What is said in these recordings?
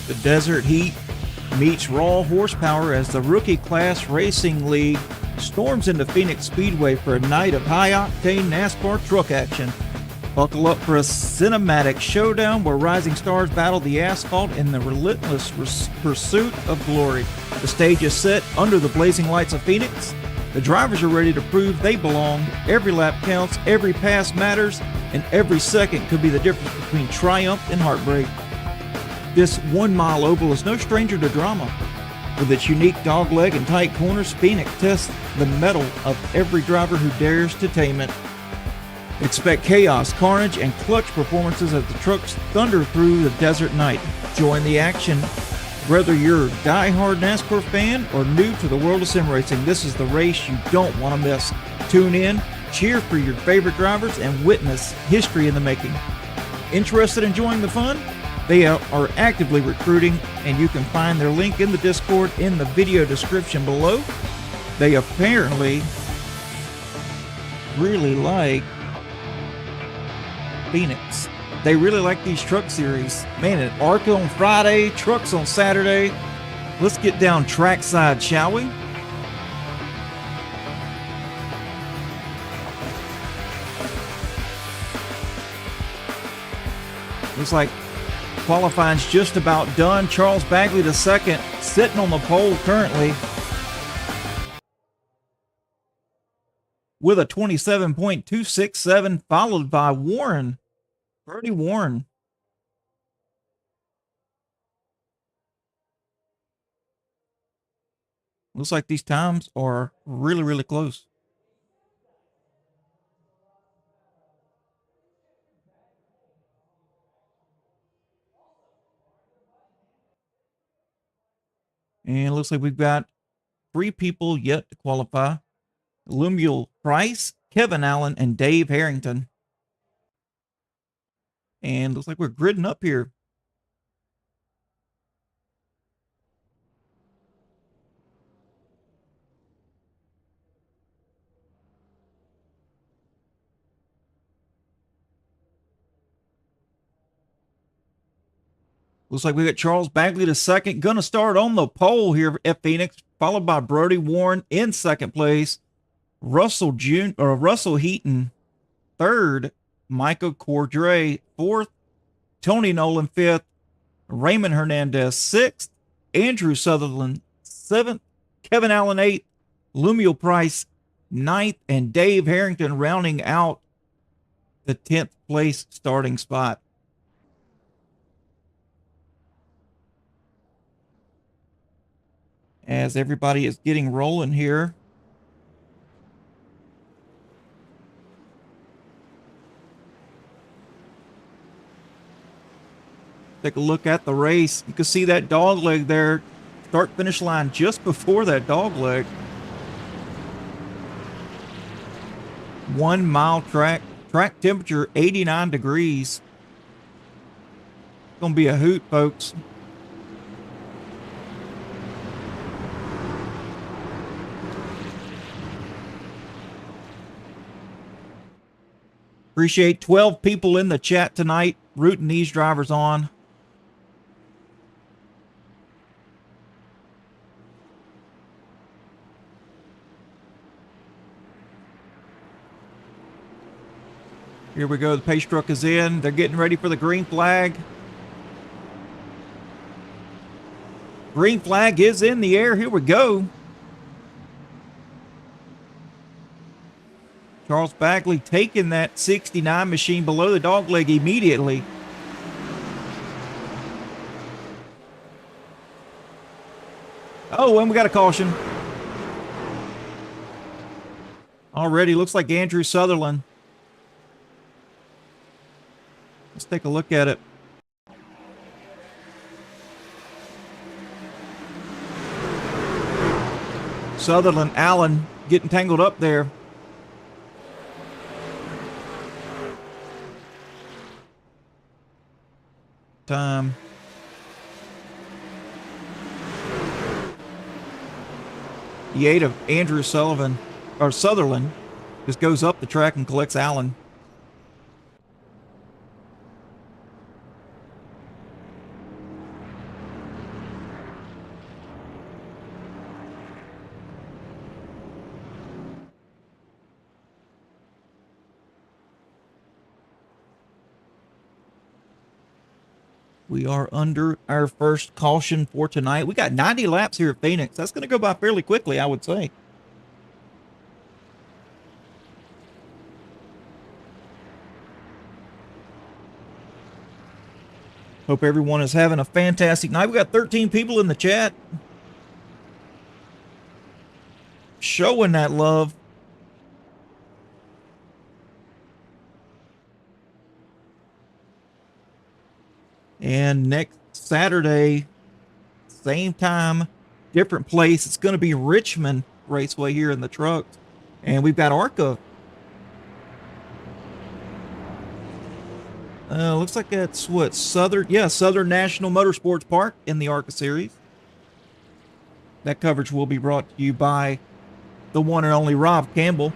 The desert heat meets raw horsepower as the Rookie Class Racing League storms into Phoenix Speedway for a night of high-octane NASCAR truck action. Buckle up for a cinematic showdown where rising stars battle the asphalt in the relentless pursuit of glory. The stage is set under the blazing lights of Phoenix. The drivers are ready to prove they belong. Every lap counts, every pass matters, and every second could be the difference between triumph and heartbreak. This 1 mile oval is no stranger to drama. With its unique dogleg and tight corners, Phoenix tests the mettle of every driver who dares to tame it. Expect chaos, carnage, and clutch performances as the trucks thunder through the desert night. Join the action. Whether you're a die-hard NASCAR fan or new to the world of sim racing, this is the race you don't want to miss. Tune in, cheer for your favorite drivers, and witness history in the making. Interested in joining the fun? They are actively recruiting, and you can find their link in the Discord in the video description below. They apparently really like Phoenix. They really like these truck series. Man, an ARCA on Friday, trucks on Saturday. Let's get down trackside, shall we? Looks like qualifying's just about done. Charles Bagley the second, sitting on the pole currently with a 27.267, followed by Brody Warren. Looks like these times are really, really close. And it looks like we've got 3 people yet to qualify. Lemuel Price, Kevin Allen, and Dave Harrington. And looks like we're gridding up here. Looks like we got Charles Bagley the second, going to start on the pole here at Phoenix, followed by Brody Warren in second place, Russell Heaton third, Michael Cordray fourth, Tony Nolan fifth, Raymond Hernandez sixth, Andrew Sutherland seventh, Kevin Allen eighth, Lemuel Price ninth, and Dave Harrington rounding out the 10th place starting spot. As everybody is getting rolling here. Take a look at the race. You can see that dog leg there. Start finish line just before that dog leg. 1 mile track temperature 89 degrees. It's gonna be a hoot, folks. Appreciate 12 people in the chat tonight rooting these drivers on. Here we go. The pace truck is in. They're getting ready for the green flag. Green flag is in the air. Here we go. Charles Bagley taking that 69 machine below the dogleg immediately. Oh, and we got a caution. Already looks like Andrew Sutherland. Let's take a look at it. Sutherland, Allen getting tangled up there. Time. The 8 of Andrew Sutherland just goes up the track and collects Allen. We are under our first caution for tonight. We got 90 laps here at Phoenix. That's going to go by fairly quickly, I would say. Hope everyone is having a fantastic night. We got 13 people in the chat showing that love. And next Saturday, same time, different place. It's going to be Richmond Raceway here in the trucks. And we've got ARCA. Looks like that's what, Southern National Motorsports Park in the ARCA series. That coverage will be brought to you by the one and only Rob Campbell.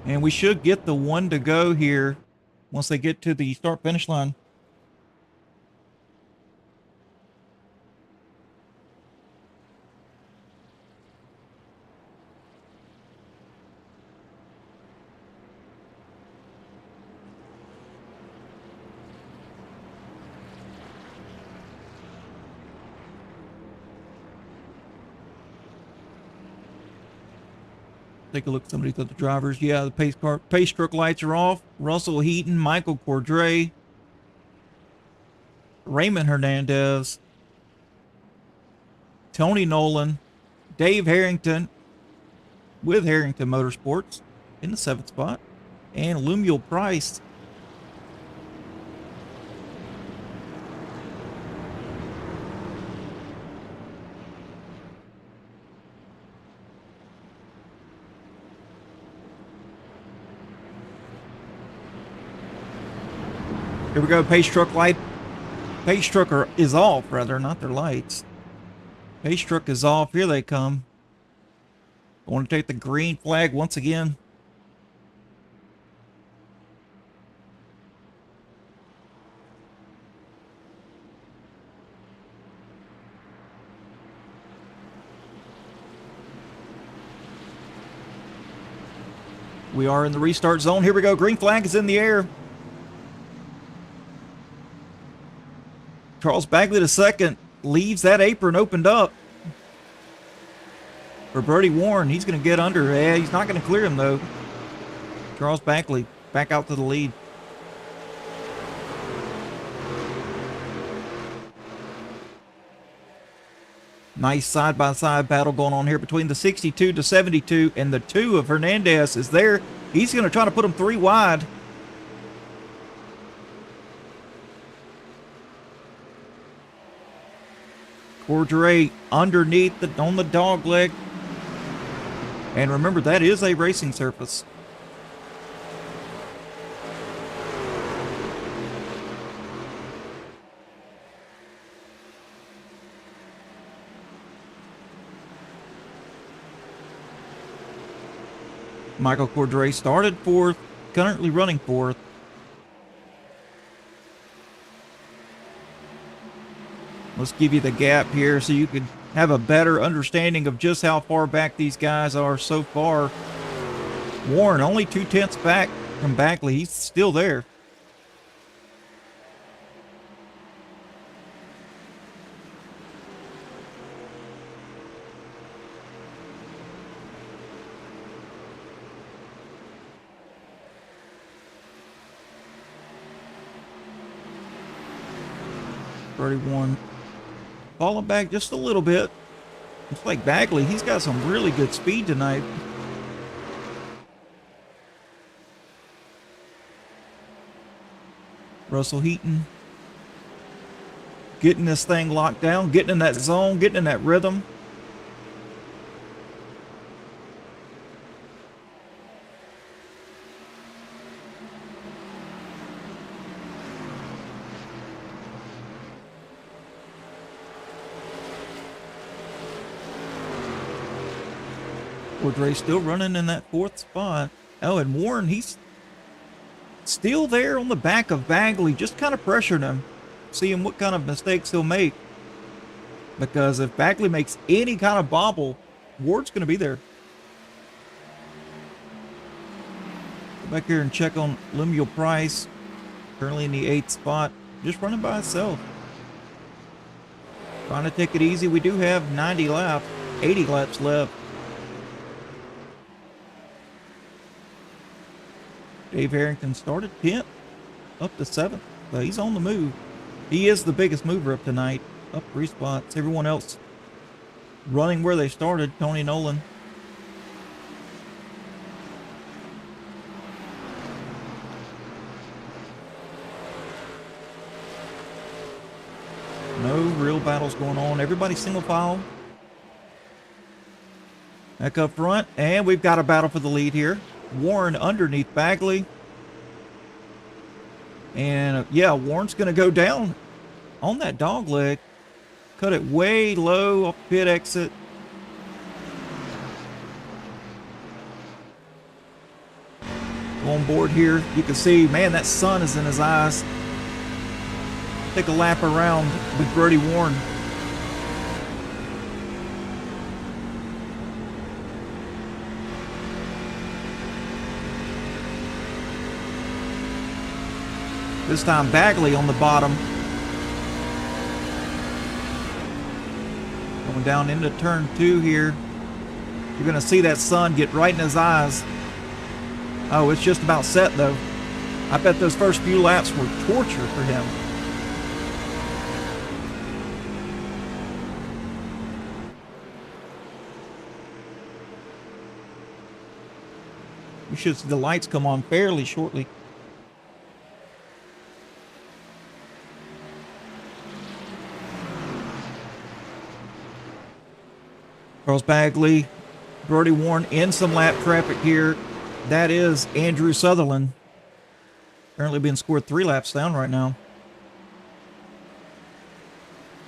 And we should get the one to go here once they get to the start-finish line. Take a look at some of these other drivers. Yeah, the pace truck lights are off. Russell Heaton, Michael Cordray, Raymond Hernandez, Tony Nolan, Dave Harrington with Harrington Motorsports in the 7th spot, and Lemuel Price. Here we go, pace truck is off, rather, not their lights. Pace truck is off, here they come. I want to take the green flag once again. We are in the restart zone, here we go, green flag is in the air. Charles Bagley II leaves that apron opened up for Brody Warren. He's going to get under. Yeah, he's not going to clear him, though. Charles Bagley back out to the lead. Nice side-by-side battle going on here between the 62 to 72, and the 2 of Hernandez is there. He's going to try to put him 3 wide. Cordray underneath on the dog leg. And remember, that is a racing surface. Michael Cordray started 4th, currently running 4th. Let's give you the gap here so you can have a better understanding of just how far back these guys are so far. Warren only 2/10 back from Bagley. He's still there. Warren falling back just a little bit. Looks like Bagley, he's got some really good speed tonight. Russell Heaton getting this thing locked down, getting in that zone, getting in that rhythm. Cordray still running in that 4th spot. Oh, and Warren, he's still there on the back of Bagley, just kind of pressuring him, seeing what kind of mistakes he'll make. Because if Bagley makes any kind of bobble, Ward's going to be there. Back here and check on Lemuel Price. Currently in the 8th spot. Just running by itself. Trying to take it easy. We do have 80 laps left. Dave Harrington started 10th, up to 7th. But he's on the move. He is the biggest mover up tonight. Up 3 spots. Everyone else running where they started. Tony Nolan. No real battles going on. Everybody single file. Back up front. And we've got a battle for the lead here. Warren underneath Bagley. And yeah, Warren's going to go down on that dog leg. Cut it way low off the pit exit. On board here, you can see, man, that sun is in his eyes. Take a lap around with Brody Warren. This time Bagley on the bottom. Going down into turn 2 here. You're going to see that sun get right in his eyes. Oh, it's just about set though. I bet those first few laps were torture for him. We should see the lights come on fairly shortly. Charles Bagley, Brody Warren in some lap traffic here. That is Andrew Sutherland. Currently being scored 3 laps down right now.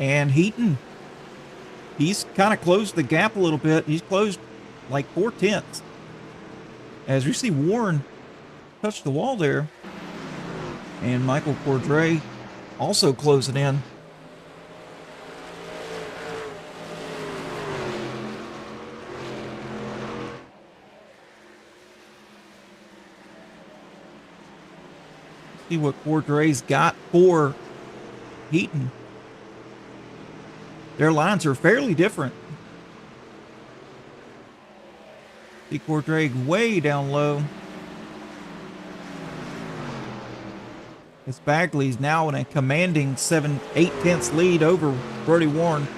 And Heaton, he's kind of closed the gap a little bit. He's closed like 4/10. As we see Warren touch the wall there. And Michael Cordray also closing in. See what Cordray's got for Heaton. Their lines are fairly different. See Cordray way down low. As Bagley's now in a commanding 7/8 lead over Brody Warren.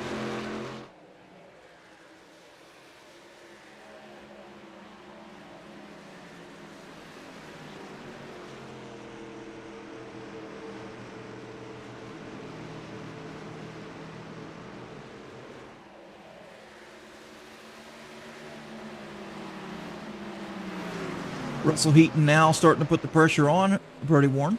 Russell Heaton now starting to put the pressure on Brody Warren.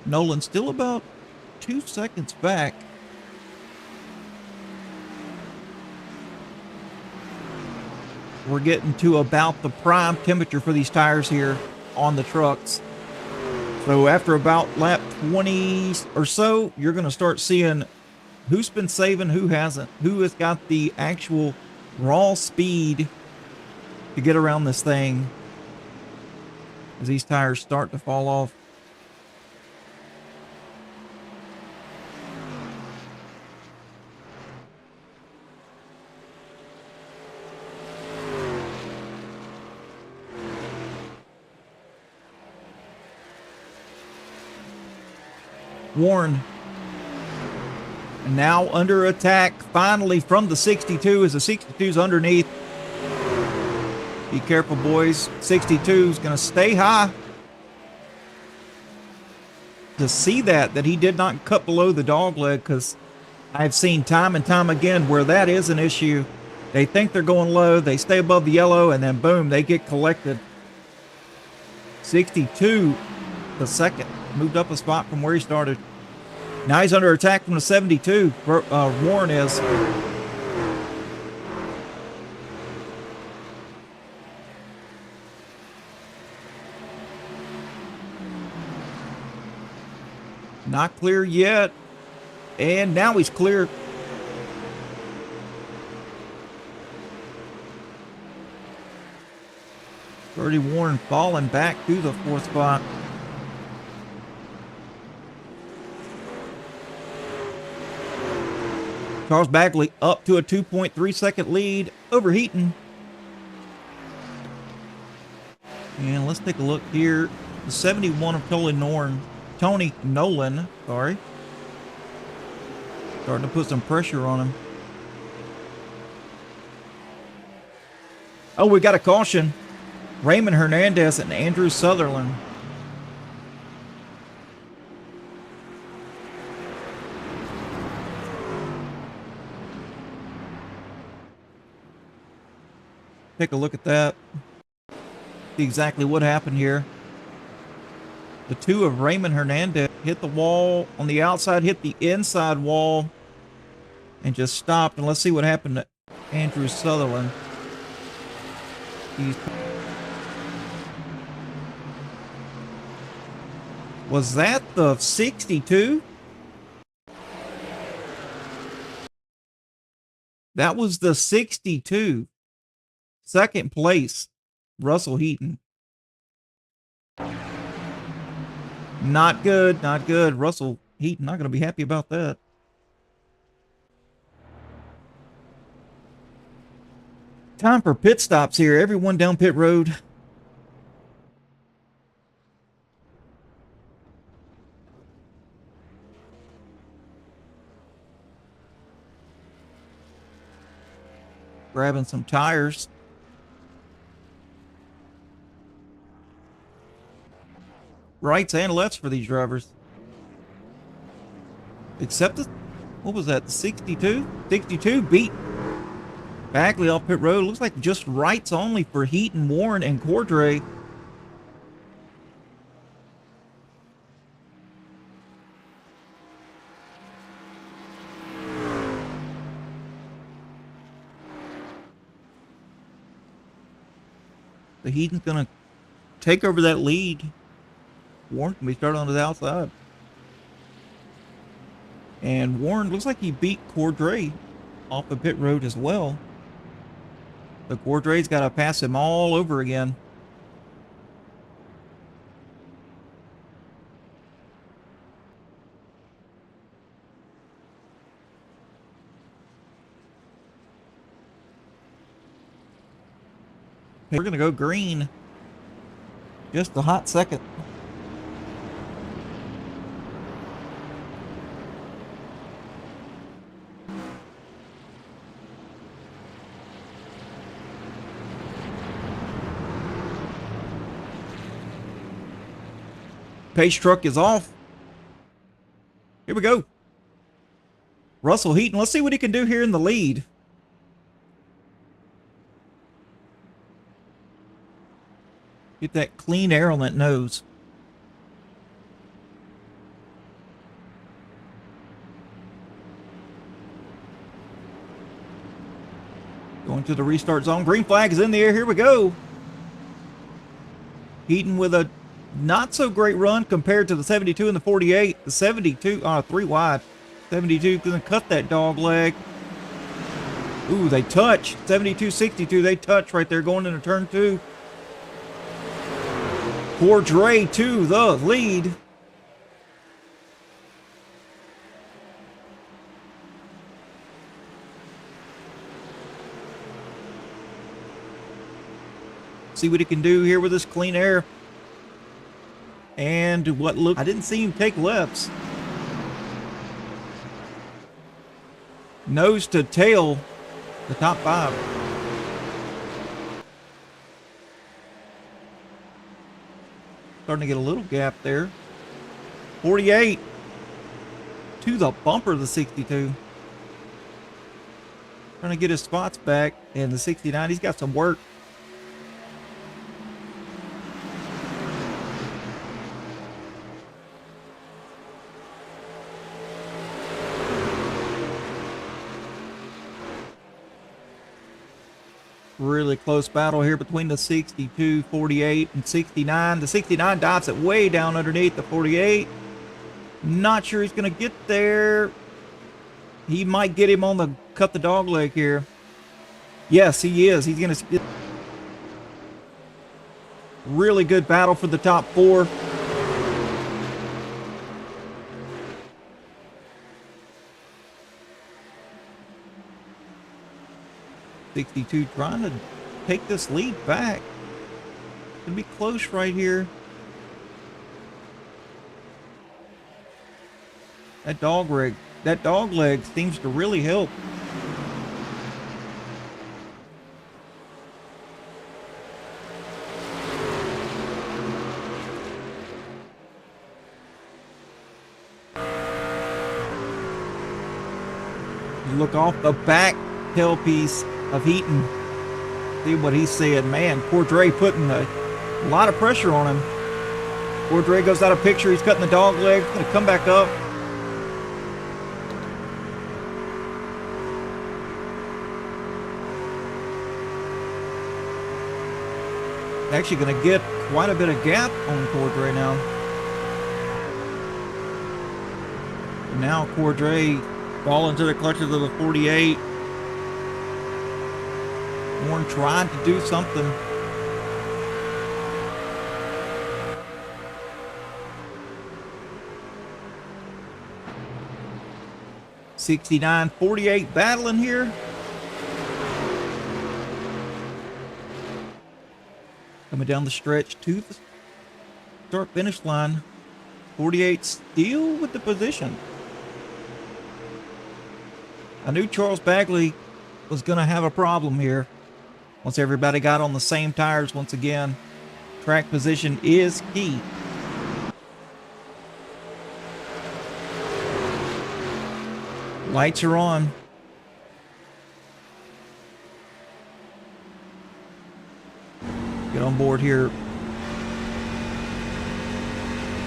Nolan still about 2 seconds back. We're getting to about the prime temperature for these tires here on the trucks. So after about lap 20 or so, you're going to start seeing who's been saving, who hasn't, who has got the actual raw speed to get around this thing as these tires start to fall off. Warren now under attack finally from the 62 as the 62's underneath. Be careful, boys. 62's going to stay high. To see that he did not cut below the dog leg, because I've seen time and time again where that is an issue. They think they're going low, they stay above the yellow, and then boom, they get collected. 62 the second. Moved up a spot from where he started. Now he's under attack from the 72. Warren is. Not clear yet. And now he's clear. Birdie Warren falling back to the 4th spot. Charles Bagley up to a 2.3 second lead over Heaton. And let's take a look here. The 71 of Tony Nolan, sorry. Starting to put some pressure on him. Oh, we got a caution. Raymond Hernandez and Andrew Sutherland. Take a look at that. See exactly what happened here. The 2 of Raymond Hernandez hit the wall on the outside, hit the inside wall, and just stopped. And let's see what happened to Andrew Sutherland. Was that the 62? That was the 62. Second place, Russell Heaton. Not good, not good. Russell Heaton not going to be happy about that. Time for pit stops here. Everyone down pit road. Grabbing some tires. Rights and lefts for these drivers. Except the, what was that, the 62? 62 beat Bagley off pit road. Looks like just rights only for Heaton, Warren, and Cordray. The Heaton's gonna take over that lead. Warren can be started on the outside. And Warren looks like he beat Cordray off the pit road as well. The Cordray's got to pass him all over again. We're going to go green. Just a hot second. Pace truck is off. Here we go. Russell Heaton. Let's see what he can do here in the lead. Get that clean air on that nose. Going to the restart zone. Green flag is in the air. Here we go. Heaton with a not so great run compared to the 72 and the 48. The 72, 3 wide. 72 gonna cut that dog leg. Ooh, they touch. 72, 62, they touch right there going into turn 2. Cordray to the lead. See what he can do here with this clean air. And what look, I didn't see him take lefts. Nose to tail, the top 5. Starting to get a little gap there. 48 to the bumper of the 62. Trying to get his spots back. And the 69, he's got some work. Really close battle here between the 62, 48, and 69. The 69 dots it way down underneath the 48. Not sure he's going to get there. He might get him on the cut the dog leg here. Yes, he is. He's going to get really good battle for the top four. '62 trying to take this lead back. Gonna be close right here. That dog leg seems to really help. You look off the back tailpiece of Heaton. See what he's saying. Man, Cordray putting a lot of pressure on him. Cordray goes out of picture. He's cutting the dog leg. He's going to come back up. Actually going to get quite a bit of gap on Cordray now. Now Cordray fall into the clutches of the 48. Warren trying to do something. '69, 48 battling here. Coming down the stretch to the start finish line. 48 still with the position. I knew Charles Bagley was going to have a problem here. Once everybody got on the same tires once again, track position is key. Lights are on. Get on board here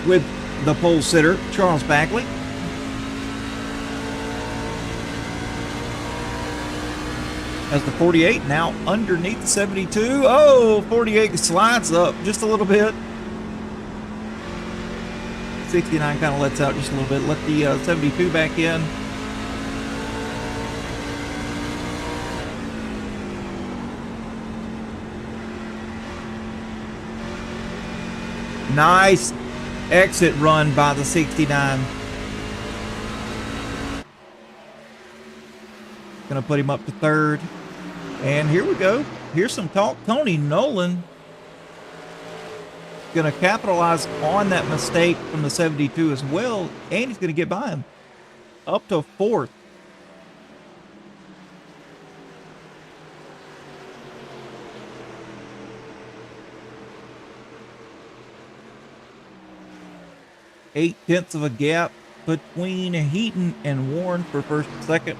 with the pole sitter, Charles Bagley. As the 48 now underneath the 72. Oh, 48 slides up just a little bit. 69 kind of lets out just a little bit. Let the 72 back in. Nice exit run by the 69. Gonna put him up to third. And here we go. Here's some talk. Tony Nolan gonna capitalize on that mistake from the 72 as well. And he's gonna get by him. Up to fourth. Eight-tenths of a gap between Heaton and Warren for first and second.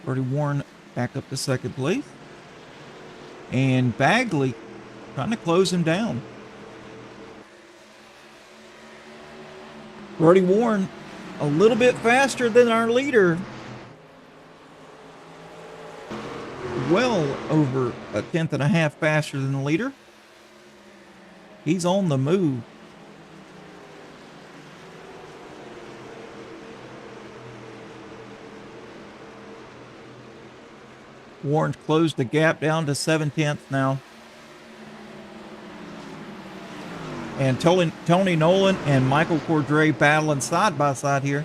Brody Warren back up to second place. And Bagley trying to close him down. Brody Warren a little bit faster than our leader. Well over a tenth and a half faster than the leader. He's on the move. Warren's closed the gap down to 7/10 now. And Tony Nolan and Michael Cordray battling side by side here.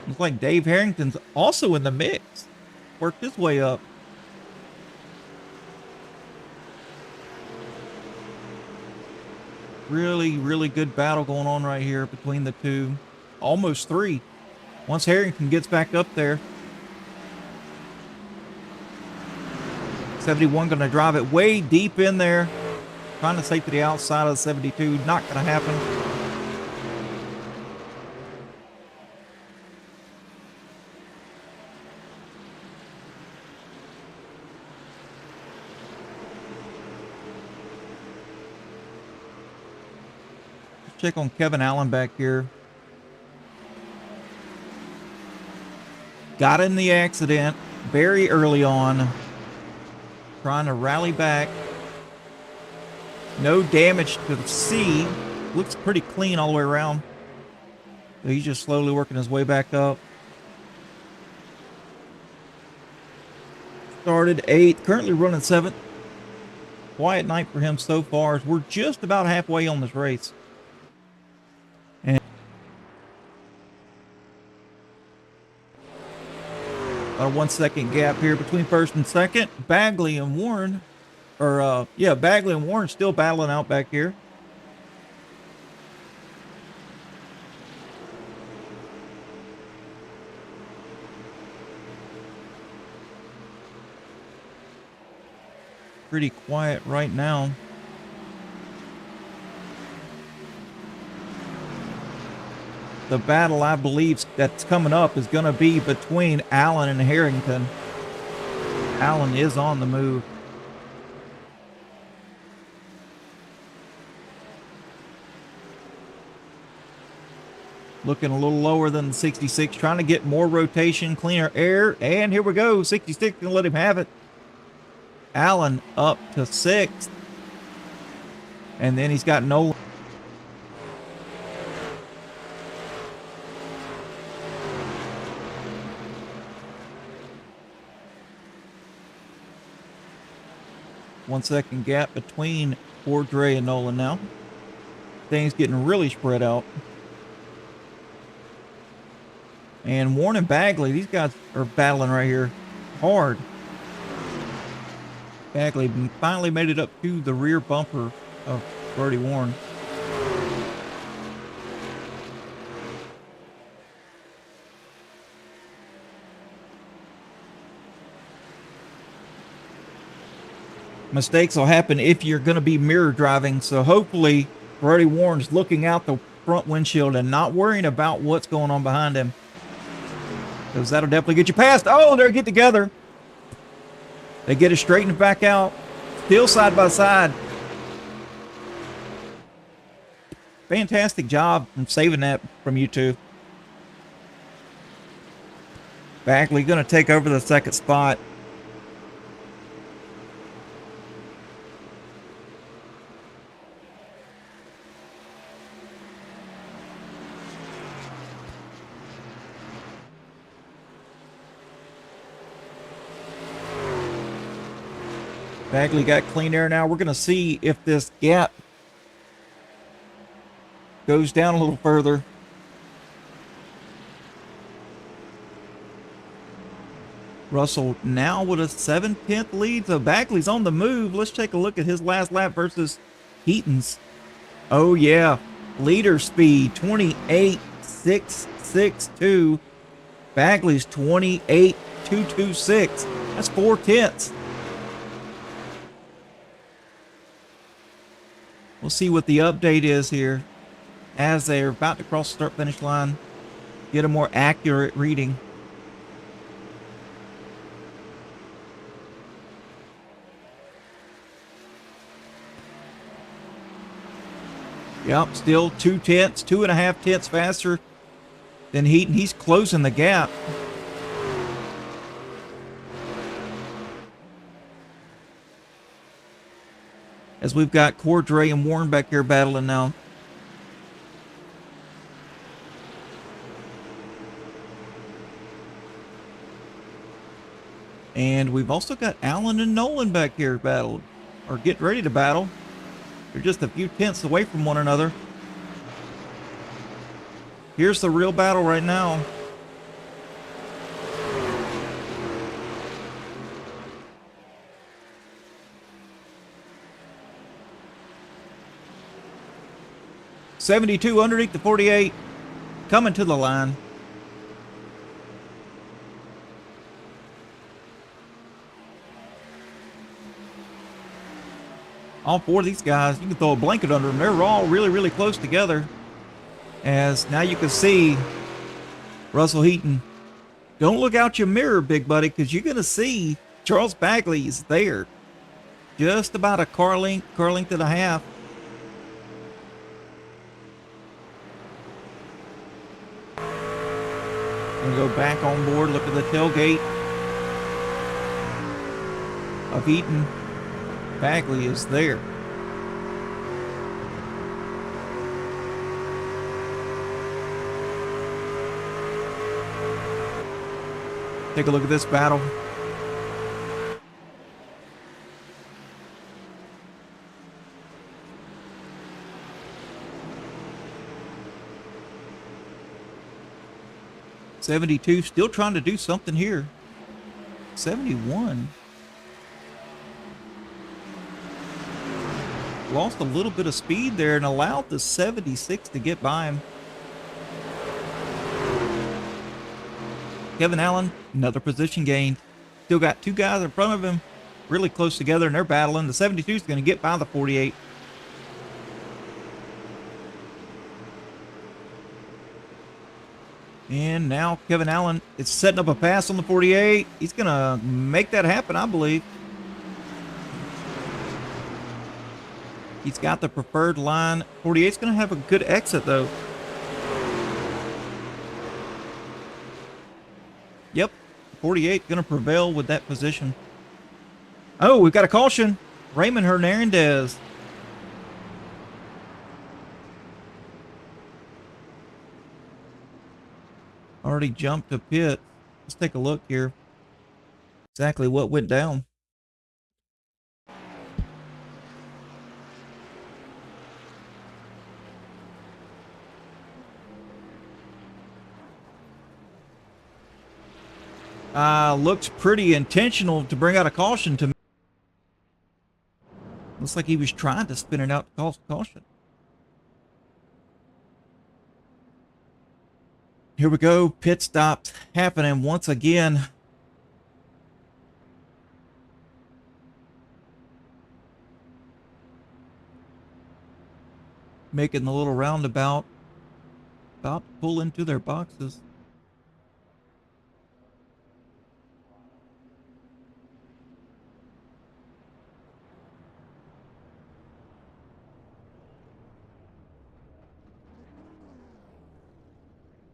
Looks like Dave Harrington's also in the mix. Worked his way up. Really, really good battle going on right here between the two. Almost three. Once Harrington gets back up there. 71 going to drive it way deep in there. Trying to stay to the outside of the 72. Not going to happen. check on Kevin Allen back here. Got in the accident very early on. Trying to rally back. No damage to the C. Looks pretty clean all the way around. So he's just slowly working his way back up. Started 8th, currently running 7th. Quiet night for him so far. We're just about halfway on this race. And about a 1 second gap here between first and second. Bagley and Warren, Bagley and Warren still battling out back here. Pretty quiet right now. The battle, I believe, that's coming up is going to be between Allen and Harrington. Allen is on the move. Looking a little lower than the 66, trying to get more rotation, cleaner air, and here we go. 66 gonna let him have it. Allen up to 6th. And then he's got Nolan. One second gap between Cordray and Nolan now. Things getting really spread out. And Warren and Bagley, these guys are battling right here hard. Bagley finally made it up to the rear bumper of Brody Warren. Mistakes will happen if you're going to be mirror driving, so hopefully Brody Warren's looking out the front windshield and not worrying about what's going on behind him, because that'll definitely get you past. Oh, they're get together. They get it straightened back out. Still side by side. Fantastic job from saving that from you two. Bagley going to take over the second spot. Bagley got clean air now. We're going to see if this gap goes down a little further. Russell now with a 7/10 lead. So Bagley's on the move. Let's take a look at his last lap versus Heaton's. Oh, yeah. Leader speed, 28.662. Bagley's 28.226. That's 4/10. We'll see what the update is here as they're about to cross the start-finish line. Get a more accurate reading. Yep, still 2/10, 2.5 tenths faster than Heaton. He's closing the gap. As we've got Cordray and Warren back here battling now. And we've also got Allen and Nolan back here battled, or getting ready to battle. They're just a few tenths away from one another. Here's the real battle right now. .72 underneath the 48, coming to the line. All four of these guys, you can throw a blanket under them. They're all really, really close together. As now you can see Russell Heaton. Don't look out your mirror, big buddy, because you're going to see Charles Bagley is there. Just about a car length and a half. We'll go back on board. Look at the tailgate of Eaton. Bagley is there. Take a look at this battle. '72 still trying to do something here. 71 lost a little bit of speed there and allowed the 76 to get by him. Kevin Allen, another position gained. Still got two guys in front of him, really close together, and they're battling. The 72 is going to get by the 48. And now Kevin Allen is setting up a pass on the 48. He's going to make that happen, I believe. He's got the preferred line. 48's going to have a good exit, though. Yep, 48 going to prevail with that position. Oh, we've got a caution. Raymond Hernandez. Already jumped to pit. Let's take a look here. Exactly what went down. Looked pretty intentional to bring out a caution to me. Looks like he was trying to spin it out to cause caution. Here we go. Pit stops happening once again. Making the little roundabout. About to pull into their boxes.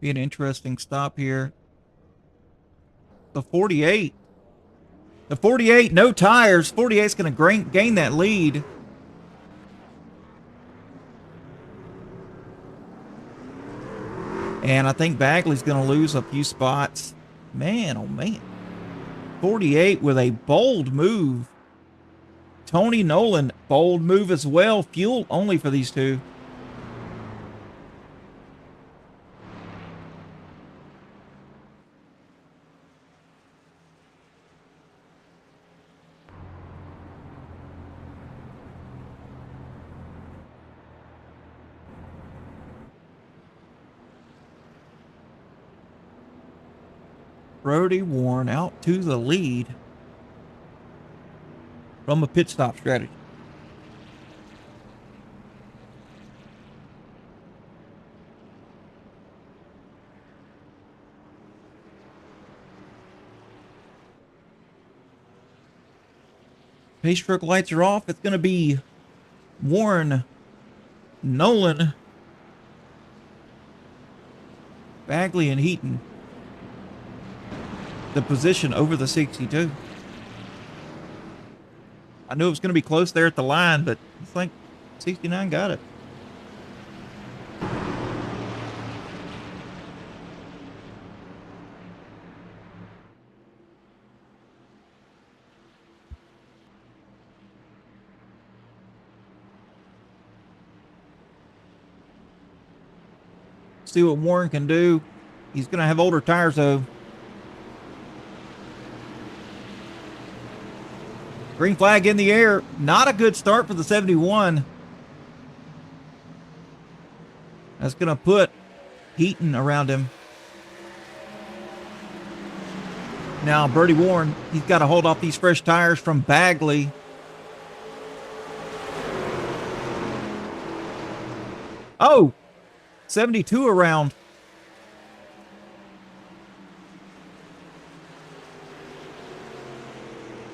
Be an interesting stop here. The 48. The 48, no tires. 48's going to gain that lead. And I think Bagley's going to lose a few spots. Man, oh man. 48 with a bold move. Tony Nolan, bold move as well. Fuel only for these two. Brody Warren out to the lead from a pit stop strategy. Pace truck lights are off. It's going to be Warren, Nolan, Bagley, and Heaton. The position over the 62. I knew it was going to be close there at the line, but I think 69 got it. See what Warren can do. He's going to have older tires, though. Green flag in the air. Not a good start for the 71. That's going to put Heaton around him. Now, Brody Warren, he's got to hold off these fresh tires from Bagley. Oh, 72 around.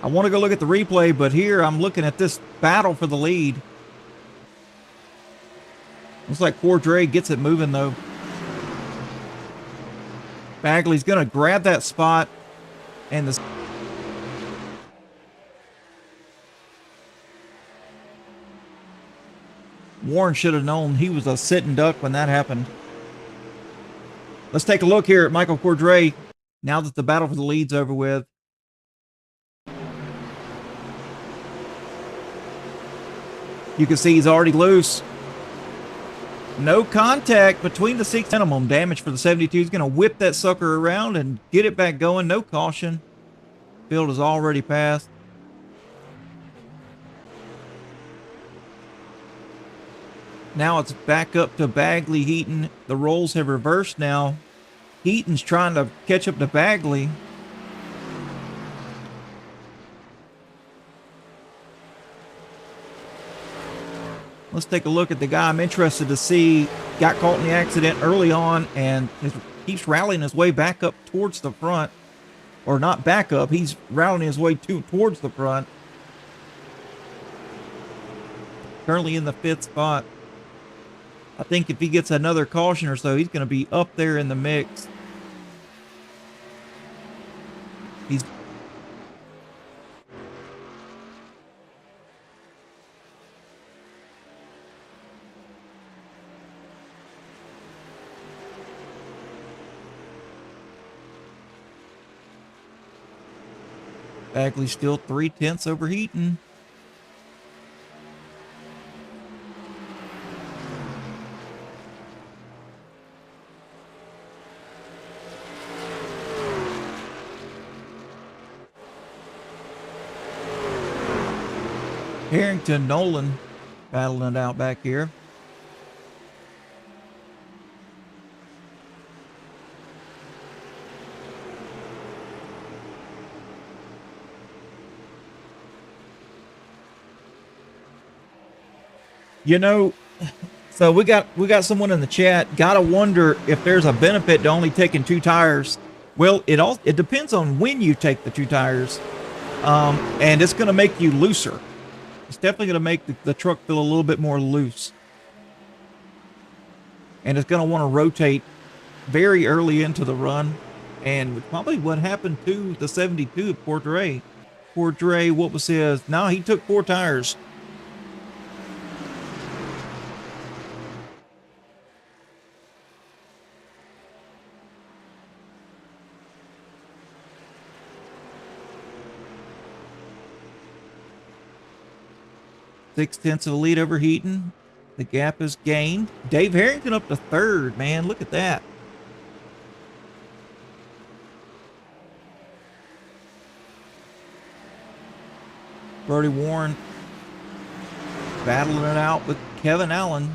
I want to go look at the replay, but here I'm looking at this battle for the lead. Looks like Cordray gets it moving, though. Bagley's going to grab that spot, and the Warren should have known he was a sitting duck when that happened. Let's take a look here at Michael Cordray now that the battle for the lead's over with. You can see he's already loose. No contact between the 6. Minimum damage for the 72. He's going to whip that sucker around and get it back going. No caution. Field is already passed. Now it's back up to Bagley, Heaton. The roles have reversed now. Heaton's trying to catch up to Bagley. Let's take a look at the guy I'm interested to see. Got caught in the accident early on and keeps rallying his way back up towards the front. Or not back up, he's rallying his way towards the front. Currently in the 5th spot. I think if he gets another caution or so, he's going to be up there in the mix. He's Bagley's still 3/10 over Heaton. Harrington, Nolan battling it out back here. You know, so we got someone in the chat. Gotta wonder if there's a benefit to only taking 2 tires. Well, it depends on when you take the 2 tires, and it's going to make you looser. It's definitely going to make the truck feel a little bit more loose, and it's going to want to rotate very early into the run, and probably what happened to the 72 at Cordray. Cordray, what was his? No, he took 4 tires. Six-tenths of a lead over Heaton. The gap is gained. Dave Harrington up to 3rd, man. Look at that. Brody Warren battling it out with Kevin Allen.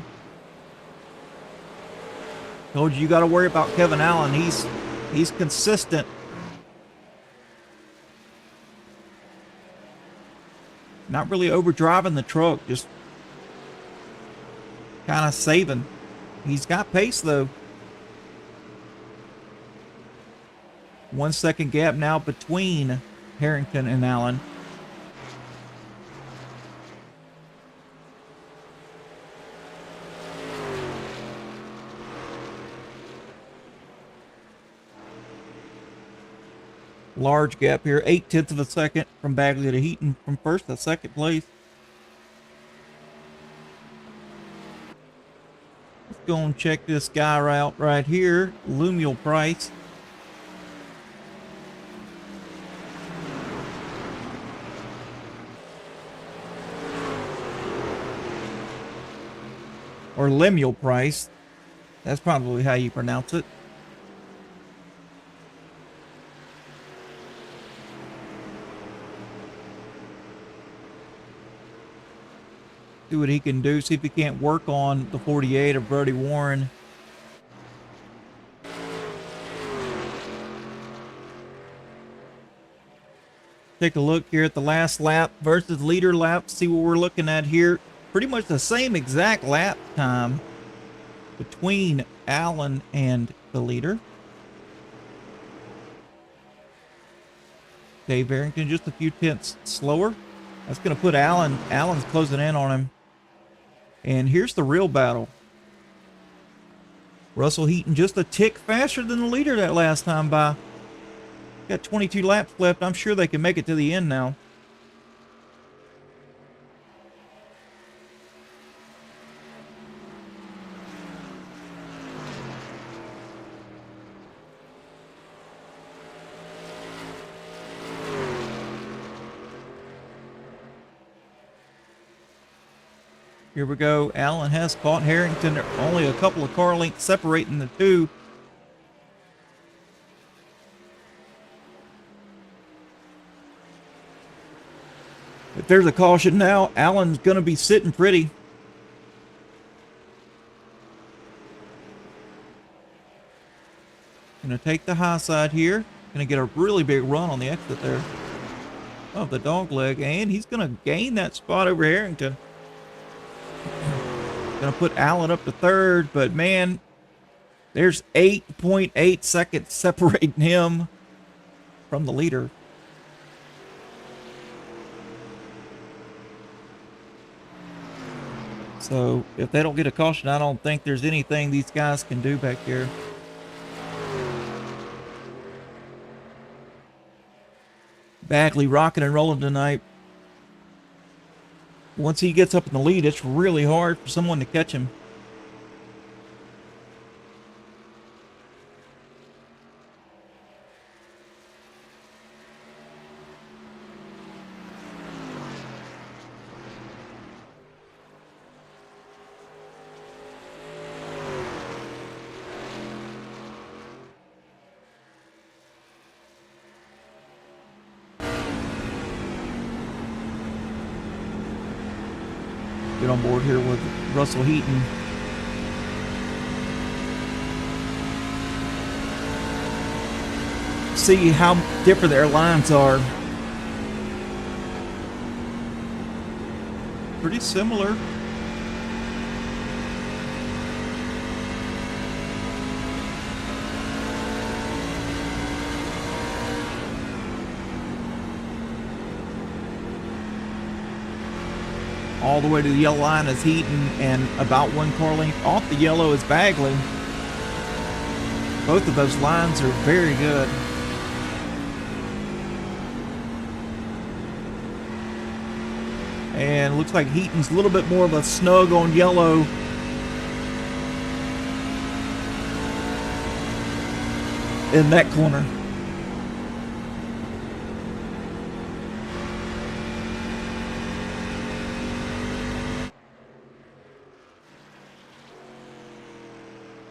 Told you got to worry about Kevin Allen. He's consistent. Not really overdriving the truck, just kind of saving. He's got pace though. 1 second gap now between Harrington and Allen. Large gap here, 0.8 of a second from Bagley to Heaton from 1st to 2nd place. Let's go and check this guy out right here, Lemuel Price. Or Lemuel Price. That's probably how you pronounce it. See what he can do. See if he can't work on the 48 of Brody Warren. Take a look here at the last lap versus leader lap. See what we're looking at here. Pretty much the same exact lap time between Allen and the leader. Dave Harrington just a few tenths slower. That's going to put Allen's closing in on him. And here's the real battle. Russell Heaton just a tick faster than the leader that last time by. Got 22 laps left. I'm sure they can make it to the end now. Here we go. Allen has caught Harrington. There are only a couple of car lengths separating the two. If there's a caution now, Allen's going to be sitting pretty. Going to take the high side here. Going to get a really big run on the exit there of the dog leg. And he's going to gain that spot over Harrington. Going to put Allen up to third. But, man, there's 8.8 seconds separating him from the leader. So if they don't get a caution, I don't think there's anything these guys can do back here. Bagley rocking and rolling tonight. Once he gets up in the lead, it's really hard for someone to catch him. Get on board here with Russell Heaton. See how different their lines are. Pretty similar. All the way to the yellow line is Heaton, and about one car length off the yellow is Bagley. Both of those lines are very good. And looks like Heaton's a little bit more of a snug on yellow. In that corner.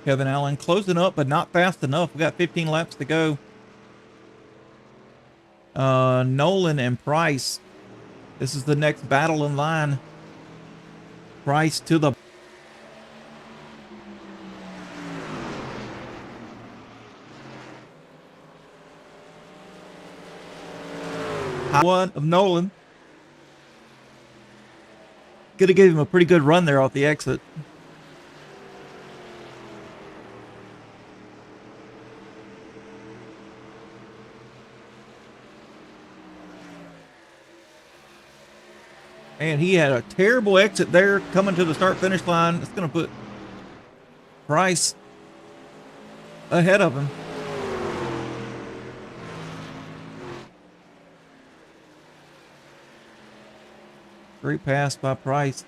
Kevin Allen closing up, but not fast enough. We got 15 laps to go. Nolan and Price. This is the next battle in line. Price to the... one of Nolan. Could have gave him a pretty good run there off the exit. And he had a terrible exit there coming to the start-finish line. It's going to put Price ahead of him. Great pass by Price.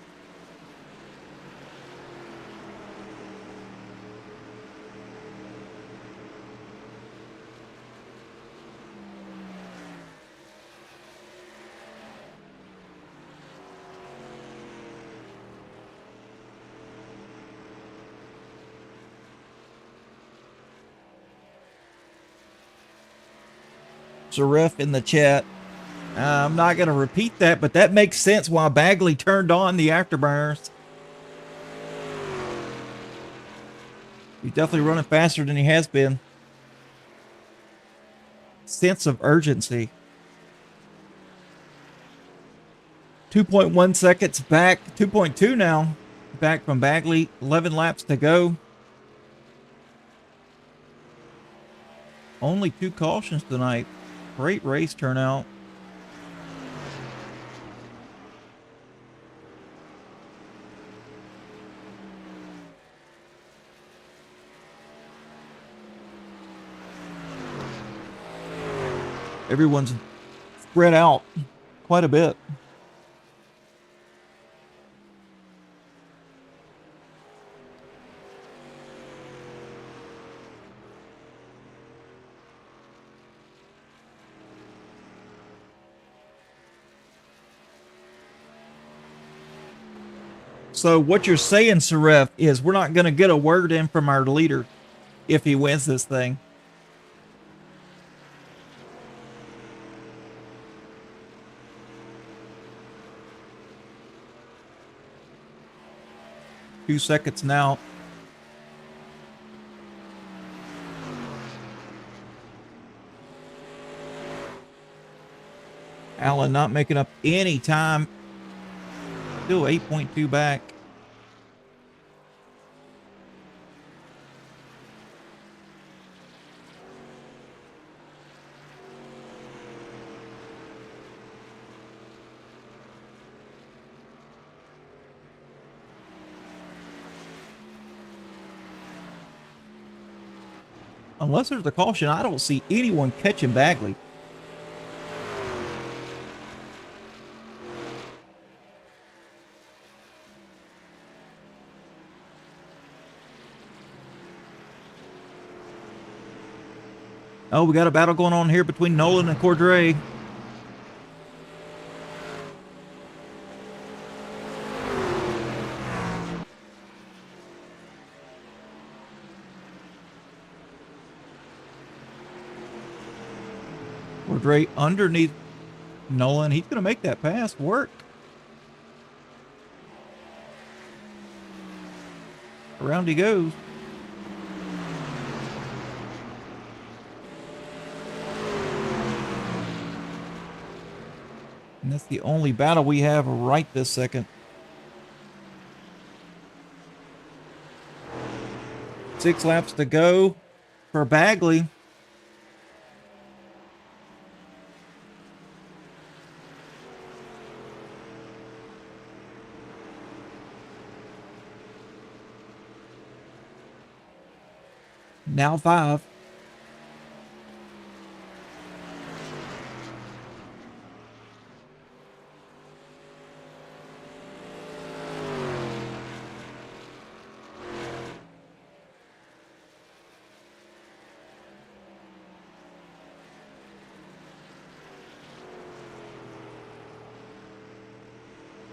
Zaref in the chat. I'm not going to repeat that, but that makes sense why Bagley turned on the afterburners. He's definitely running faster than he has been. Sense of urgency. 2.1 seconds back. 2.2 now. Back from Bagley. 11 laps to go. Only 2 cautions tonight. Great race turnout. Everyone's spread out quite a bit. So what you're saying, Saref, is we're not going to get a word in from our leader if he wins this thing. Few seconds now. Allen not making up any time. Still 8.2 back. Unless there's a caution, I don't see anyone catching Bagley. Oh, we got a battle going on here between Nolan and Cordray. Cordray underneath Nolan. He's going to make that pass work. Around he goes. And that's the only battle we have right this second. 6 laps to go for Bagley. Now 5.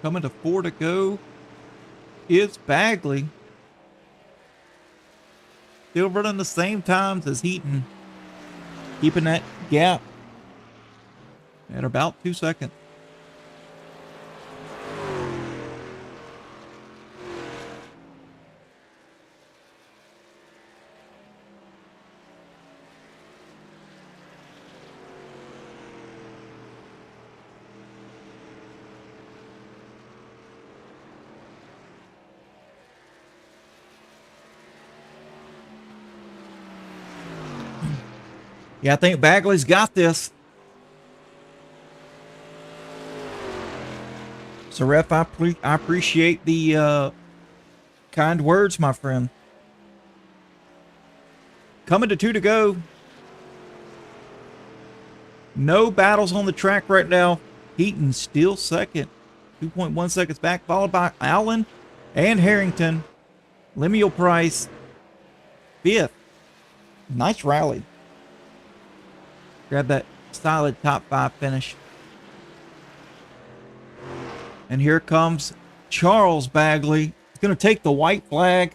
Coming to 4 to go is Bagley. Still running the same times as Heaton. Keeping that gap at about 2 seconds. Yeah, I think Bagley's got this. So, Ref, I appreciate the kind words, my friend. Coming to 2 to go. No battles on the track right now. Heaton still second. 2.1 seconds back, followed by Allen and Harrington. Lemuel Price, 5th. Nice rally. Grab that solid top 5 finish. And here comes Charles Bagley. He's going to take the white flag.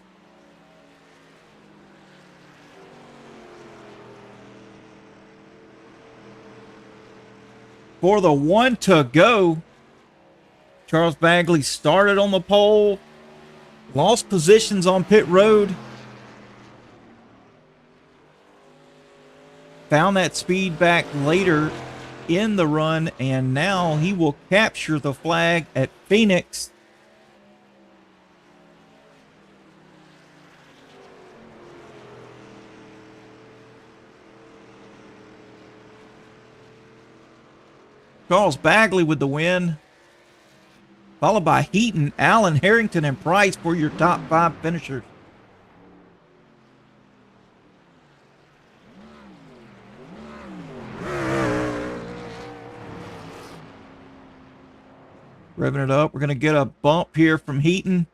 For the 1 to go. Charles Bagley started on the pole. Lost positions on pit road. Found that speed back later in the run, and now he will capture the flag at Phoenix. Charles Bagley with the win, followed by Heaton, Allen, Harrington, and Price for your top 5 finishers. Revving it up. We're going to get a bump here from Heaton.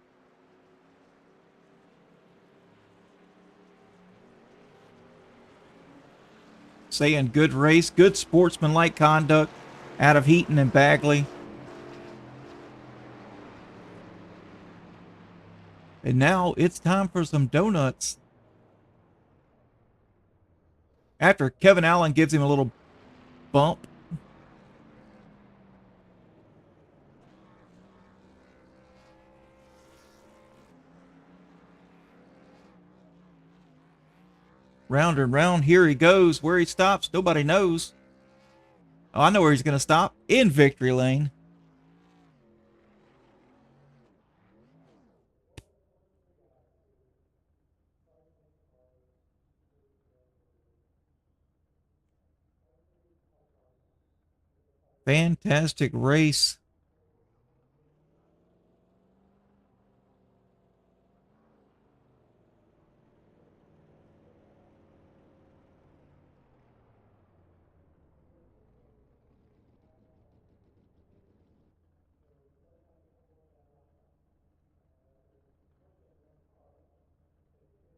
Saying good race, good sportsmanlike conduct out of Heaton and Bagley. And now it's time for some donuts. After Kevin Allen gives him a little bump. Round and round, here he goes. Where he stops, nobody knows. Oh, I know where he's going to stop. In victory lane. Fantastic race.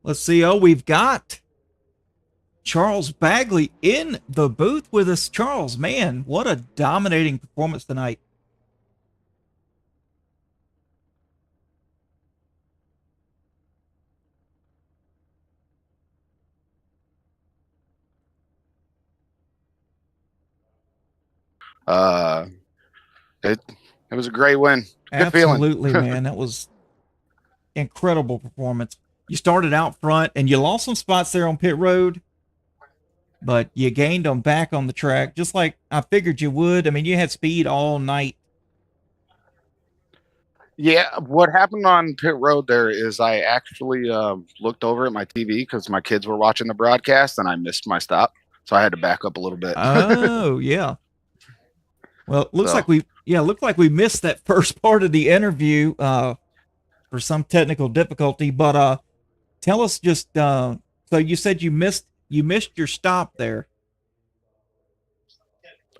Let's see. Oh, we've got Charles Bagley in the booth with us. Charles, man, what a dominating performance tonight. It was a great win. Good Absolutely, feeling. man. That was incredible performance. You started out front and you lost some spots there on pit road, but you gained them back on the track, just like I figured you would. I mean, you had speed all night. Yeah, what happened on pit road there is I actually looked over at my TV because my kids were watching the broadcast and I missed my stop, so I had to back up a little bit. Oh, yeah. Well, it looks like we missed that first part of the interview for some technical difficulty. But tell us just so you said you missed your stop there.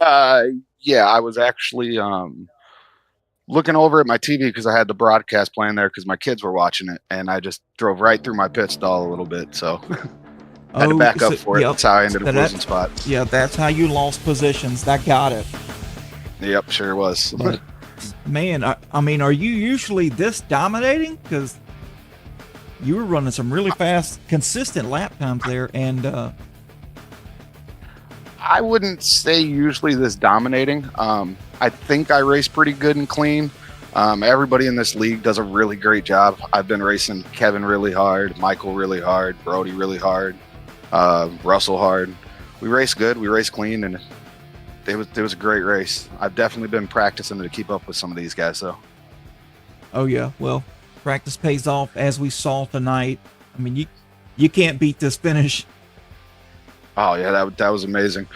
Yeah, I was actually looking over at my TV because I had the broadcast playing there because my kids were watching it, and I just drove right through my pit stall a little bit, so had to back up for it. That's how I ended up losing spots. Yeah, that's how you lost positions. That got it. Yep, sure was. But, man, I mean, are you usually this dominating? Because you were running some really fast, consistent lap times there, and I wouldn't say usually this dominating. I think I race pretty good and clean. Everybody in this league does a really great job. I've been racing Kevin really hard, Michael really hard, Brody really hard, Russell hard. We race good, we race clean, and it was a great race. I've definitely been practicing to keep up with some of these guys, though. Oh yeah, well, practice pays off, as we saw tonight. I mean, you can't beat this finish. Oh yeah, that was amazing.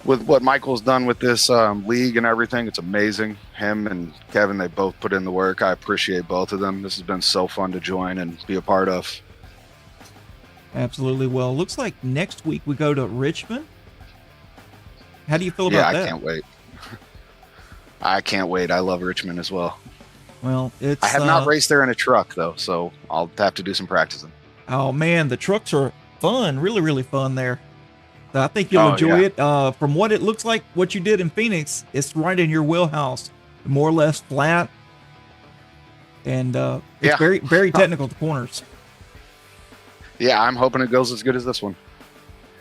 With what Michael's done with this league and everything, it's amazing. Him and Kevin, they both put in the work. I appreciate both of them. This has been so fun to join and be a part of. Absolutely. Well, looks like next week we go to Richmond. How do you feel about that? Yeah, I can't wait. I can't wait. I love Richmond as well. Well, I have not raced there in a truck, though, so I'll have to do some practicing. Oh, man, the trucks are fun. Really, really fun there. So I think you'll enjoy it. From what it looks like, what you did in Phoenix, it's right in your wheelhouse. More or less flat. And it's very, very technical at the corners. Yeah, I'm hoping it goes as good as this one.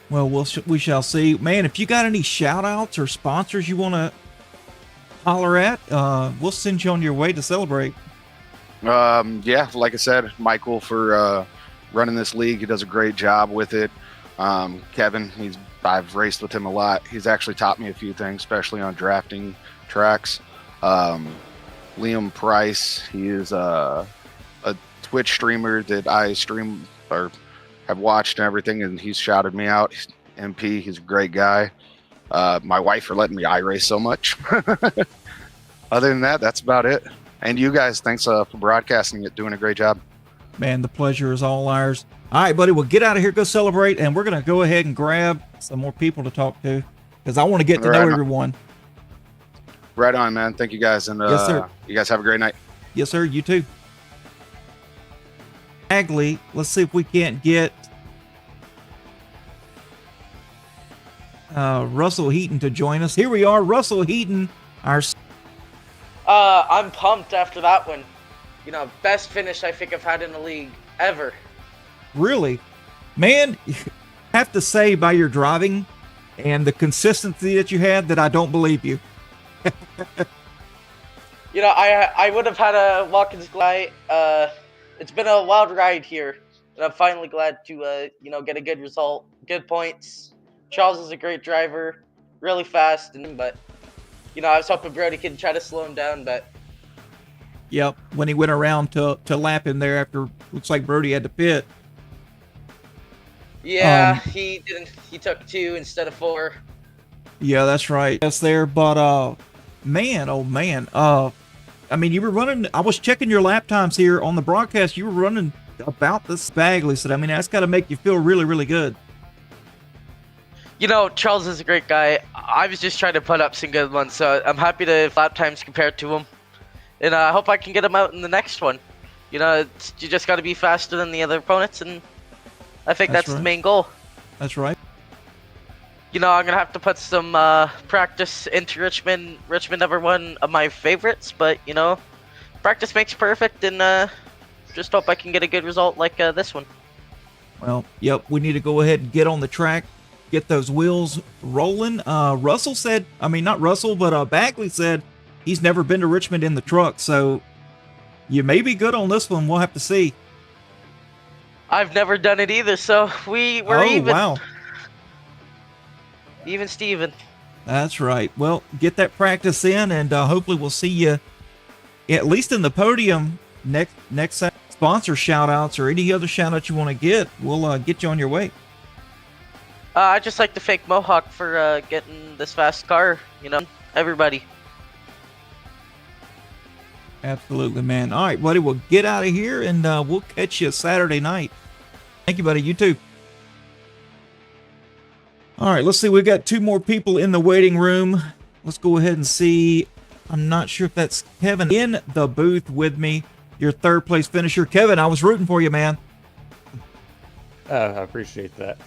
Well, we shall see. Man, if you got any shout-outs or sponsors you want to holler at, we'll send you on your way to celebrate. Yeah, like I said, Michael for running this league. He does a great job with it. Kevin, I've raced with him a lot. He's actually taught me a few things, especially on drafting tracks. Liam Price, he is a Twitch streamer that I stream or have watched and everything, and he's shouted me out. MP, he's a great guy. My wife for letting me iRace so much. Other than that, that's about it. And you guys, thanks for broadcasting it, doing a great job. Man, the pleasure is all ours. All right, buddy, we'll get out of here, go celebrate, and we're going to go ahead and grab some more people to talk to because I want to get to know everyone. Right on, man. Thank you guys, and Yes, sir. you guys have a great night. Yes, sir. You too. Bagley, let's see if we can't get Russell Heaton to join us. Here we are, Russell Heaton. I'm pumped after that one. You know, best finish I think I've had in the league ever. Really, man, I have to say by your driving and the consistency that you had that I don't believe you. You know, I would have had a Watkins glide. It's been a wild ride here, and I'm finally glad to you know, get a good result, good points. Charles is a great driver, really fast, but you know, I was hoping Brody could try to slow him down, but Yep, when he went around to lap him there after looks like Brody had to pit. yeah, he didn't. He took 2 instead of 4. Yeah, that's right. That's there, but man, oh man, I mean, you were running. I was checking your lap times here on the broadcast. You were running about this Bagley, so I mean, that's got to make you feel really, really good. You know, Charles is a great guy. I was just trying to put up some good ones, so I'm happy to lap times compared to him. And I hope I can get him out in the next one. You know, you just got to be faster than the other opponents, and I think that's right. the main goal. That's right. You know, I'm going to have to put some practice into Richmond. Richmond never one of my favorites, but, you know, practice makes perfect, and just hope I can get a good result like this one. Well, yep, we need to go ahead and get on the track, get those wheels rolling. Russell said, I mean, not Russell, but Bagley said he's never been to Richmond in the truck, so you may be good on this one. We'll have to see. I've never done it either, so we're even. Wow. Even Steven. That's right. Well, get that practice in, and hopefully we'll see you at least in the podium next sponsor shout-outs or any other shout-outs you want to get. We'll get you on your way. I just like to thank Mohawk for getting this fast car, you know, everybody. Absolutely, man. All right, buddy, we'll get out of here, and we'll catch you Saturday night. Thank you, buddy. You too. All right, let's see. We've got 2 more people in the waiting room. Let's go ahead and see. I'm not sure if that's Kevin in the booth with me, your 3rd place finisher. Kevin, I was rooting for you, man. I appreciate that.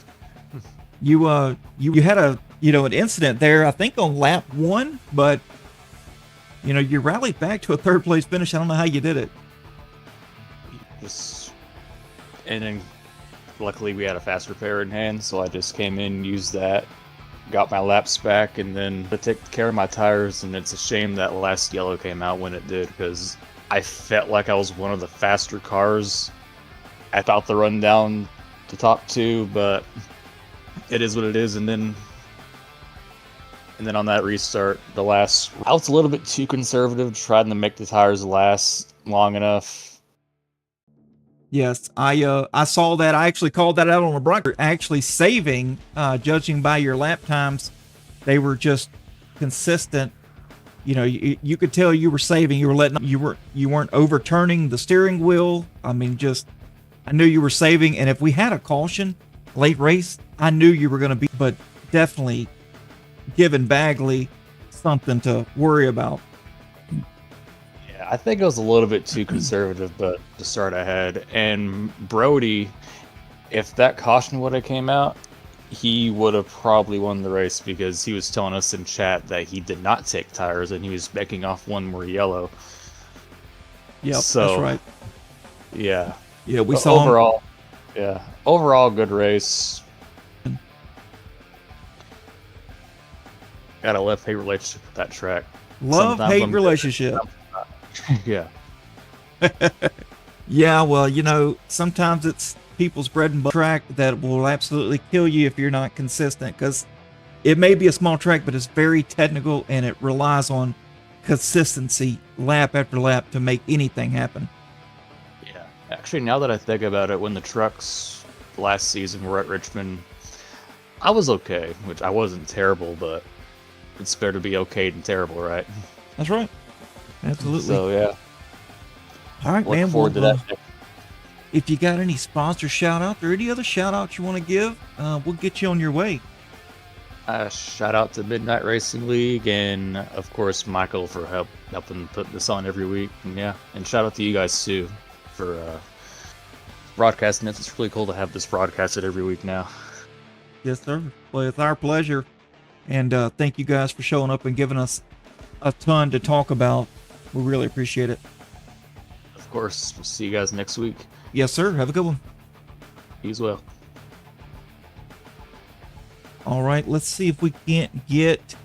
You had an incident there, I think on lap 1, but you know, you rallied back to a 3rd place finish. I don't know how you did it. And then luckily we had a fast repair in hand, so I just came in, used that, got my laps back, and then to take care of my tires. And it's a shame that last yellow came out when it did, because I felt like I was one of the faster cars about to run down the top 2, but it is what it is. And then on that restart, I was a little bit too conservative, trying to make the tires last long enough. Yes, I saw that. I actually called that out on the broadcast. Actually saving, judging by your lap times, they were just consistent. You know, you could tell you were saving. You weren't overturning the steering wheel. I mean, I knew you were saving. And if we had a caution late race, I knew you were going to be, but definitely giving Bagley something to worry about. I think it was a little bit too conservative, but to start ahead. And Brody, if that caution would have came out, he would have probably won the race, because he was telling us in chat that he did not take tires and he was backing off when we're yellow. Yep, so, that's right. Yeah. Yeah, we but saw overall. Him. Yeah, overall good race. Got a love-hate relationship with that track. Love-hate relationship. Yeah. Yeah, well, you know, sometimes it's people's bread and butter track that will absolutely kill you if you're not consistent, because it may be a small track, but it's very technical, and it relies on consistency lap after lap to make anything happen. Yeah. Actually, now that I think about it, when the trucks last season were at Richmond, I was okay, which I wasn't terrible, but it's better to be okay than terrible, right? That's right. Absolutely. So, yeah. All right, Look man. forward to that. If you got any sponsor shout-outs or any other shout-outs you want to give, we'll get you on your way. Shout out to Midnight Racing League, and of course Michael for helping put this on every week. And shout out to you guys too for broadcasting it. It's really cool to have this broadcasted every week now. Yes, sir. Well, it's our pleasure. And thank you guys for showing up and giving us a ton to talk about. We really appreciate it. Of course. We'll see you guys next week. Yes, sir. Have a good one. You as well. All right. Let's see if we can't get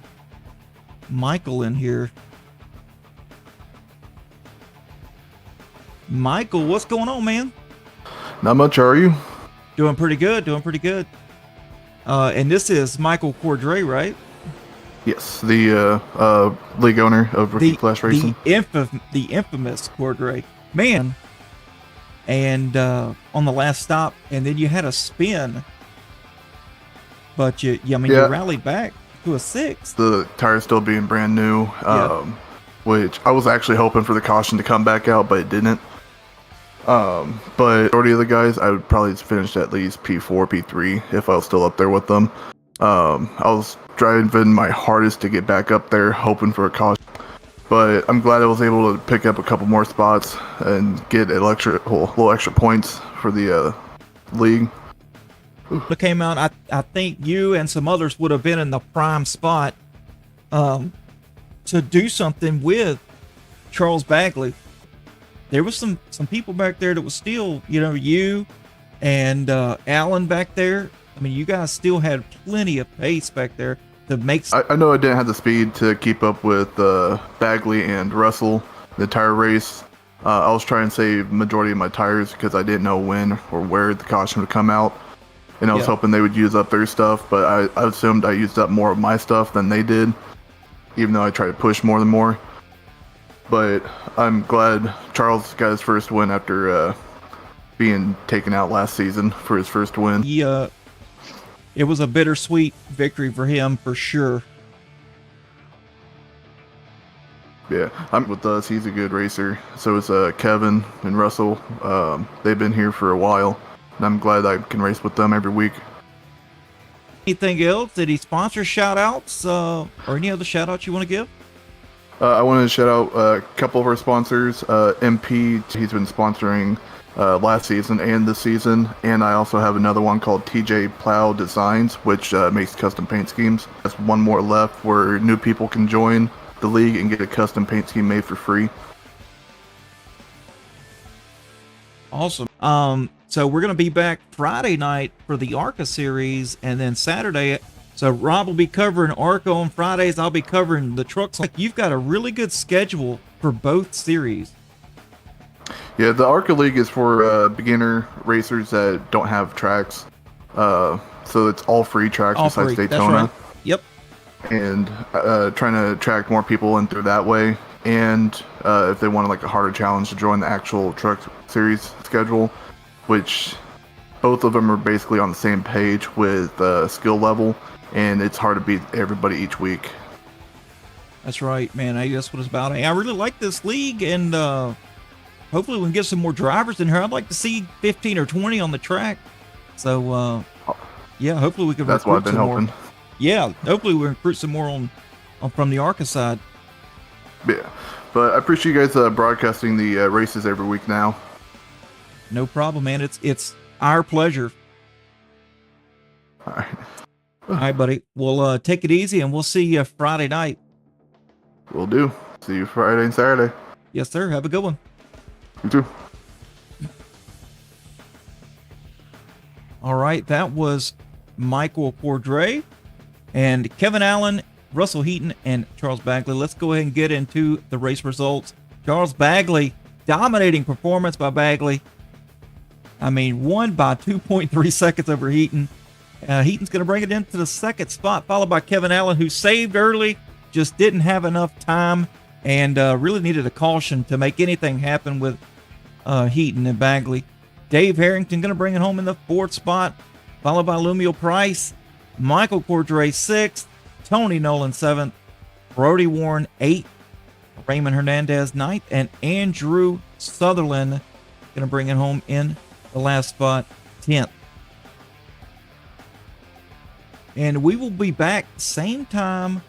Michael in here. Michael, what's going on, man? Not much, are you? Doing pretty good. And this is Michael Cordray, right? Yes, the league owner of Rookie Class Racing. The infamous Cordray. Man. And on the last stop, and then you had a spin. But you rallied back to a 6th. The tire still being brand new, which I was actually hoping for the caution to come back out, but it didn't. But majority of the guys, I would probably finish at least P4, P3 if I was still up there with them. I was driving my hardest to get back up there, hoping for a caution. But I'm glad I was able to pick up a couple more spots and get little extra points for the league. It came out, I think you and some others would have been in the prime spot to do something with Charles Bagley. There was some people back there that was still, you and Alan back there. I mean, you guys still had plenty of pace back there to make. I know I didn't have the speed to keep up with Bagley and Russell, the tire race. I was trying to save majority of my tires because I didn't know when or where the caution would come out. And I was hoping they would use up their stuff, but I assumed I used up more of my stuff than they did, even though I tried to push more than more. But I'm glad Charles got his first win after being taken out last season for his first win. It was a bittersweet victory for him, for sure. Yeah, I'm with us. He's a good racer. So is Kevin and Russell. They've been here for a while. And I'm glad I can race with them every week. Anything else? Any sponsor shout-outs or any other shout-outs you want to give? I wanted to shout out a couple of our sponsors. MP, he's been sponsoring last season and this season. And I also have another one called TJ Plow Designs, which makes custom paint schemes. There's one more left where new people can join the league and get a custom paint scheme made for free. Awesome. So we're going to be back Friday night for the ARCA series, and then Saturday. So Rob will be covering ARCA on Fridays. I'll be covering the trucks. You've got a really good schedule for both series. Yeah, the ARCA League is for beginner racers that don't have tracks. So it's all free tracks besides Daytona. That's right. Yep. And trying to attract more people in through that way. And if they want a harder challenge to join the actual truck series schedule, which both of them are basically on the same page with skill level, and it's hard to beat everybody each week. That's right, man. That's what it's about. I really like this league, and hopefully we can get some more drivers in here. I'd like to see 15 or 20 on the track. So, hopefully we can That's what I've been hoping. More. Yeah, hopefully we recruit some more on from the ARCA side. Yeah, but I appreciate you guys broadcasting the races every week now. No problem, man. It's our pleasure. All right. All right, buddy. We'll take it easy, and we'll see you Friday night. Will do. See you Friday and Saturday. Yes, sir. Have a good one. You too. All right. That was Michael Cordray and Kevin Allen, Russell Heaton, and Charles Bagley. Let's go ahead and get into the race results. Charles Bagley, dominating performance by Bagley. I mean, won by 2.3 seconds over Heaton. Heaton's going to bring it into the second spot, followed by Kevin Allen, who saved early, just didn't have enough time, and really needed a caution to make anything happen with Heaton and Bagley. Dave Harrington going to bring it home in the fourth spot, followed by Lumiel Price, Michael Cordray 6th, Tony Nolan 7th, Brody Warren 8th, Raymond Hernandez 9th, and Andrew Sutherland going to bring it home in the last spot, 10th. And we will be back same time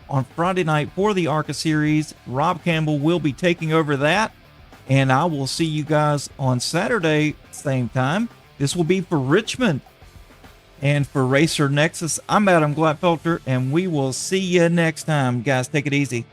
on Friday night for the ARCA series. Rob Campbell will be taking over that. And I will see you guys on Saturday, same time. This will be for Richmond. And for Racer Nexus, I'm Adam Glatfelter, and we will see you next time. Guys, take it easy.